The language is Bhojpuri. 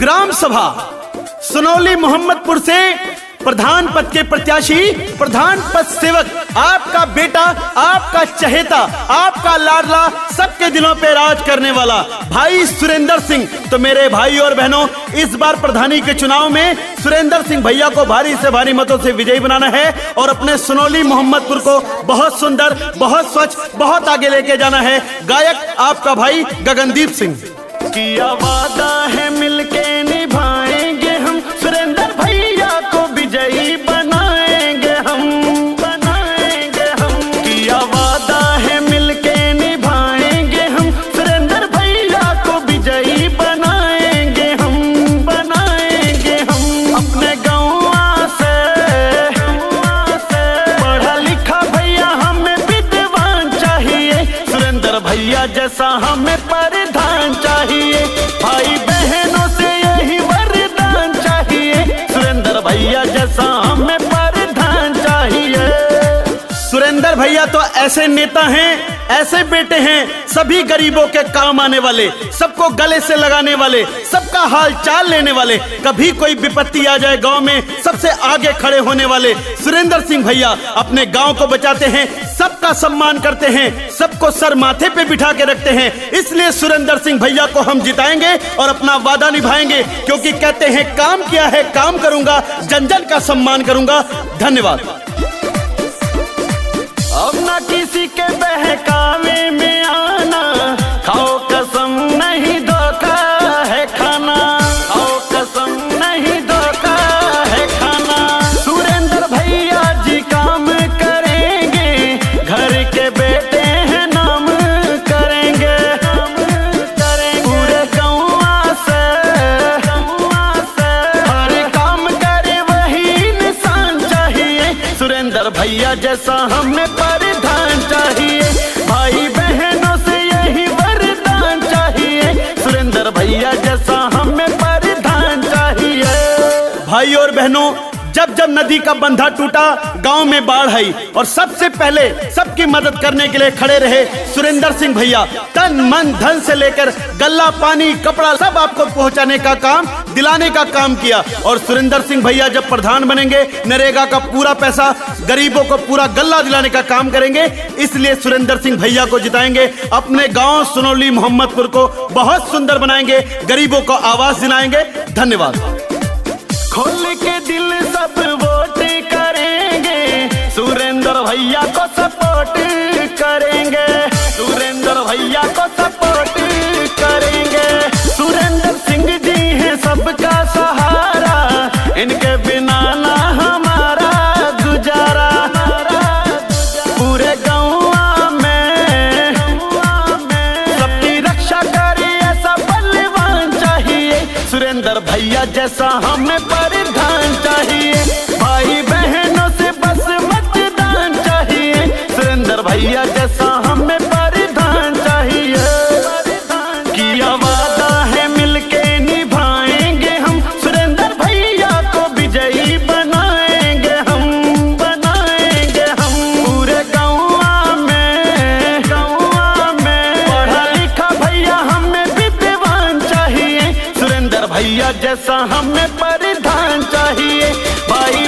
ग्राम सभा सुनौली मोहम्मदपुर से प्रधान पद के प्रत्याशी, प्रधान पद सेवक, आपका बेटा, आपका चहेता, आपका लाडला, सबके दिलों पे राज करने वाला भाई सुरेंद्र सिंह। तो मेरे भाई और बहनों, इस बार प्रधानी के चुनाव में सुरेंद्र सिंह भैया को भारी से भारी मतों से विजयी बनाना है और अपने सुनौली मोहम्मदपुर को बहुत सुंदर, बहुत स्वच्छ, बहुत आगे लेके जाना है। गायक आपका भाई गगनदीप सिंह। किया वादा है मिलके निभाएंगे हम, सुरेंद्र भैया को विजयी बनाएंगे हम, बनाएंगे हम। किया वादा है मिलके निभाएंगे हम, सुरेंद्र भैया को विजयी बनाएंगे हम, बनाएंगे हम। अपने गाँव से पढ़ा लिखा भैया हमें विद्वान चाहिए, सुरेंद्र भैया जैसा हमें प्रधान चाहिए। भाई बहनों से यही वरदान चाहिए, सुरेंद्र भैया जैसा हमें प्रधान चाहिए। सुरेंद्र भैया तो ऐसे नेता हैं, ऐसे बेटे हैं, सभी गरीबों के काम आने वाले, सबको गले से लगाने वाले, सबका हाल चाल लेने वाले। कभी कोई विपत्ति आ जाए गांव में, सबसे आगे खड़े होने वाले सुरेंद्र सिंह भैया अपने गांव को बचाते हैं, सबका सम्मान करते हैं, सबको सर माथे पे बिठा के रखते हैं। इसलिए सुरेंद्र सिंह भैया को हम जिताएंगे और अपना वादा निभाएंगे, क्योंकि कहते हैं काम किया है काम करूंगा, जन जन का सम्मान करूंगा। धन्यवाद। अब ना किसी के बहकावे में आना, खाओ कसम नहीं धोखा है खाना, खाओ कसम नहीं धोखा है खाना। सुरेंद्र भैया जी काम करेंगे, घर के बेटे हैं नाम करेंगे, नाम करेंगे। पूरे गाँव से हर काम करे वही इंसान चाहिए, सुरेंद्र भैया जैसा हमें प्रधान चाहिए। भाई बहनों से यही वरदान चाहिए, सुरेंद्र भैया जैसा हमें प्रधान चाहिए। भाई और बहनों, जब जब नदी का बंधा टूटा, गांव में बाढ़ आई और सबसे पहले सबकी मदद करने के लिए खड़े रहे सुरेंद्र सिंह भैया। तन मन धन से लेकर गल्ला, पानी, कपड़ा सब आपको पहुंचाने का काम, दिलाने का काम किया। और सुरेंद्र सिंह भैया जब प्रधान बनेंगे, नरेगा का पूरा पैसा गरीबों को पूरा गल्ला दिलाने का काम करेंगे। इसलिए सुरेंद्र सिंह भैया को जिताएंगे, अपने गांव सुनौली मोहम्मदपुर को बहुत सुंदर बनाएंगे, गरीबों को आवास दिलाएंगे। धन्यवाद। खोल के दिल सब वोट करेंगे, सुरेंद्र भैया को सपोर्ट करेंगे, सुरेंद्र भैया को सपोर्ट करेंगे। सुरेंद्र सिंह जी हैं सबका सहारा, इनके बिना ना हमारा गुजारा। पूरे गाँव में सबकी रक्षा करे ऐसा बलवान चाहिए, सुरेंद्र भैया जैसा हमें प्रधान चाहिए। भाई बहनों से बस मतदान चाहिए, सुरेंद्र भैया जैसा हमें प्रधान चाहिए। किया वादा है मिलके निभाएंगे हम, सुरेंद्र भैया को विजयी बनाएंगे हम, बनाएंगे हम। पूरे गाँव में पढ़ा लिखा भैया हमें विद्वान चाहिए, सुरेंद्र भैया जैसा हमें प्रधान चाहिए। भाई